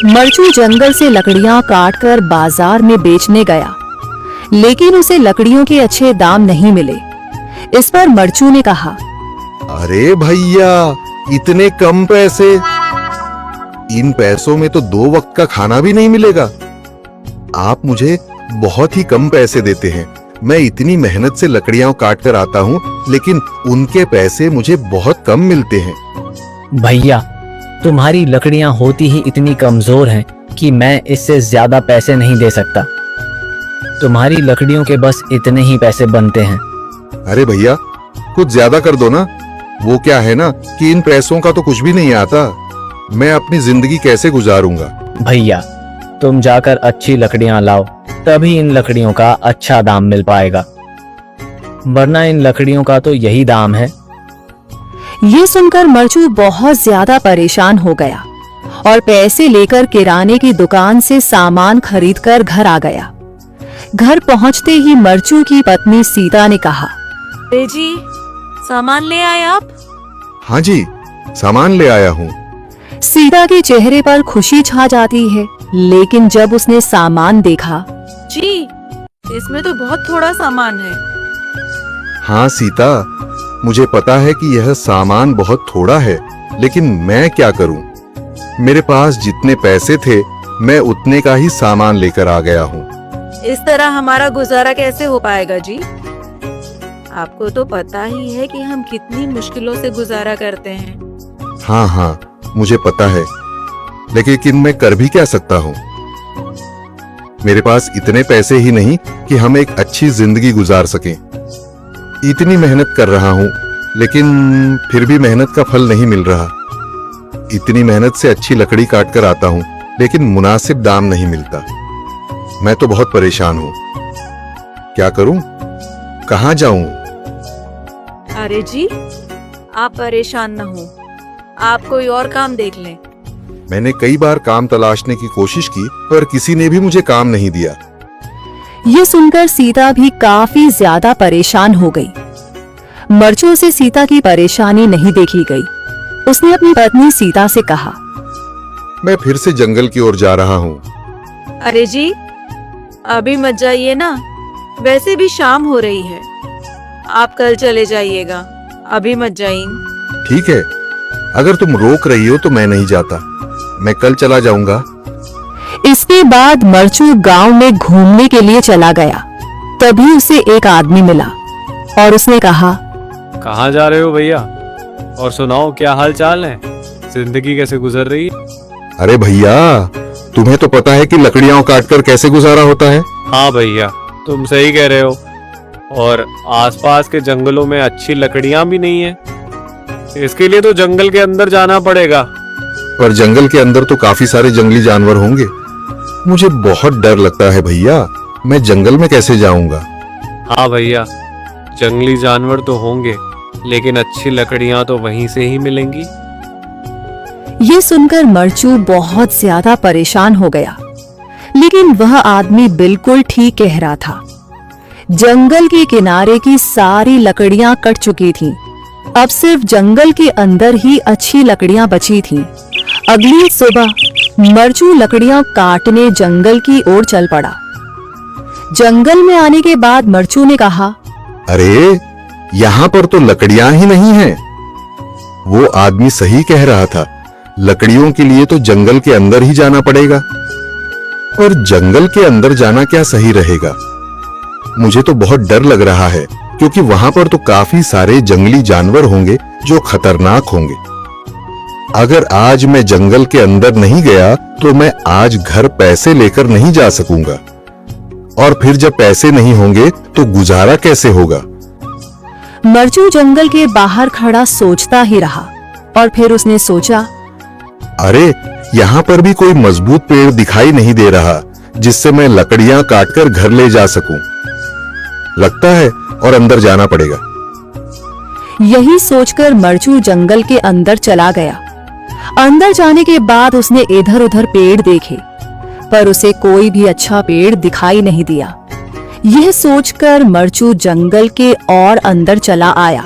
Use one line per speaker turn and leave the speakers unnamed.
मरचू जंगल से लकड़ियां काटकर बाजार में बेचने गया, लेकिन उसे लकड़ियों के अच्छे दाम नहीं मिले। इस पर मरचू ने कहा,
अरे भैया, इतने कम पैसे, इन पैसों में तो 2 वक्त का खाना भी नहीं मिलेगा। आप मुझे बहुत ही कम पैसे देते हैं। मैं इतनी मेहनत से लकड़ियां काट कर आता हूँ, लेकिन उनके पैसे मुझे बहुत कम मिलते हैं।
भैया, तुम्हारी लकड़ियां होती ही इतनी कमजोर हैं कि मैं इससे ज्यादा पैसे नहीं दे सकता। तुम्हारी लकड़ियों के बस इतने ही पैसे बनते हैं।
अरे भैया, कुछ ज्यादा कर दो ना। वो क्या है ना कि इन पैसों का तो कुछ भी नहीं आता। मैं अपनी जिंदगी कैसे गुजारूंगा।
भैया, तुम जाकर अच्छी लकड़ियां लाओ, तभी इन लकड़ियों का अच्छा दाम मिल पाएगा, वरना इन लकड़ियों का तो यही दाम है।
ये सुनकर मरचू बहुत ज्यादा परेशान हो गया और पैसे लेकर किराने की दुकान से सामान खरीदकर घर आ गया। घर पहुंचते ही मरचू की पत्नी सीता ने कहा,
अरे जी, सामान ले आए आप?
हाँ जी, सामान ले आया हूँ।
सीता के चेहरे पर खुशी छा जाती है, लेकिन जब उसने सामान देखा,
जी, इसमें तो बहुत थोड़ा सामान है।
हाँ सीता, मुझे पता है कि यह सामान बहुत थोड़ा है, लेकिन मैं क्या करूं? मेरे पास जितने पैसे थे, मैं उतने का ही सामान लेकर आ गया हूँ।
इस तरह हमारा गुजारा कैसे हो पाएगा जी? आपको तो पता ही है कि हम कितनी मुश्किलों से गुजारा करते हैं।
हाँ हाँ, मुझे पता है, लेकिन मैं कर भी क्या सकता हूँ? मेरे पास इतने पैसे ही नहीं कि हम एक अच्छी जिंदगी गुजार सकें। इतनी मेहनत कर रहा हूँ, लेकिन फिर भी मेहनत का फल नहीं मिल रहा। इतनी मेहनत से अच्छी लकड़ी काट कर आता हूँ, लेकिन मुनासिब दाम नहीं मिलता। मैं तो बहुत परेशान हूँ। क्या करूँ? कहाँ जाऊँ?
अरे जी, आप परेशान न हो, आप कोई और काम देख लें।
मैंने कई बार काम तलाशने की कोशिश की, पर किसी ने भी मुझे काम नहीं दिया।
ये सुनकर सीता भी काफी ज्यादा परेशान हो गई। मरचू से सीता की परेशानी नहीं देखी गई। उसने अपनी पत्नी सीता से कहा,
मैं फिर से जंगल की ओर जा रहा हूँ।
अरे जी, अभी मत जाइए ना, वैसे भी शाम हो रही है। आप कल चले जाइएगा, अभी मत जाइए।
ठीक है, अगर तुम रोक रही हो तो मैं नहीं जाता। मैं कल चला जाऊंगा।
इसके बाद मरचू गांव में घूमने के लिए चला गया। तभी उसे एक आदमी मिला और उसने कहा,
कहाँ जा रहे हो भैया? और सुनाओ, क्या हाल चाल है? जिंदगी कैसे गुजर रही है?
अरे भैया, तुम्हें तो पता है कि लकड़ियां काटकर कैसे गुजारा होता है।
हाँ भैया, तुम सही कह रहे हो। और आसपास के जंगलों में अच्छी लकड़ियां भी नहीं है। इसके लिए तो जंगल के अंदर जाना पड़ेगा।
पर जंगल के अंदर तो काफी सारे जंगली जानवर होंगे। मुझे बहुत डर लगता है भैया, मैं जंगल में कैसे जाऊंगा?
हाँ भैया, जंगली जानवर तो होंगे, लेकिन अच्छी लकड़ियां तो वहीं से ही मिलेंगी।
ये सुनकर मरचू बहुत ज्यादा परेशान हो गया, लेकिन वह आदमी बिल्कुल ठीक कह रहा था। जंगल के किनारे की सारी लकड़ियां कट चुकी थीं। अब सिर्फ जंगल के अंदर ही अच्छी लकड़ियां बची थीं। अगली सुबह मरचू लकड़ियां काटने जंगल की ओर चल पड़ा। जंगल में आने के बाद मरचू ने कहा,
अरे, यहाँ पर तो लकड़ियां ही नहीं हैं। वो आदमी सही कह रहा था, लकड़ियों के लिए तो जंगल के अंदर ही जाना पड़ेगा। और जंगल के अंदर जाना क्या सही रहेगा? मुझे तो बहुत डर लग रहा है, क्योंकि वहां पर तो काफी सारे जंगली जानवर होंगे जो खतरनाक होंगे। अगर आज मैं जंगल के अंदर नहीं गया तो मैं आज घर पैसे लेकर नहीं जा सकूंगा, और फिर जब पैसे नहीं होंगे तो गुजारा कैसे होगा?
मरचू जंगल के बाहर खड़ा सोचता ही रहा और फिर उसने सोचा,
अरे, यहाँ पर भी कोई मजबूत पेड़ दिखाई नहीं दे रहा जिससे मैं लकड़ियां काटकर घर ले जा सकूं। लगता है और अंदर जाना पड़ेगा।
यही सोचकर मरचू जंगल के अंदर चला गया। अंदर जाने के बाद उसने इधर उधर पेड़ देखे, पर उसे कोई भी अच्छा पेड़ दिखाई नहीं दिया। यह सोचकर मरचू जंगल के और अंदर चला आया।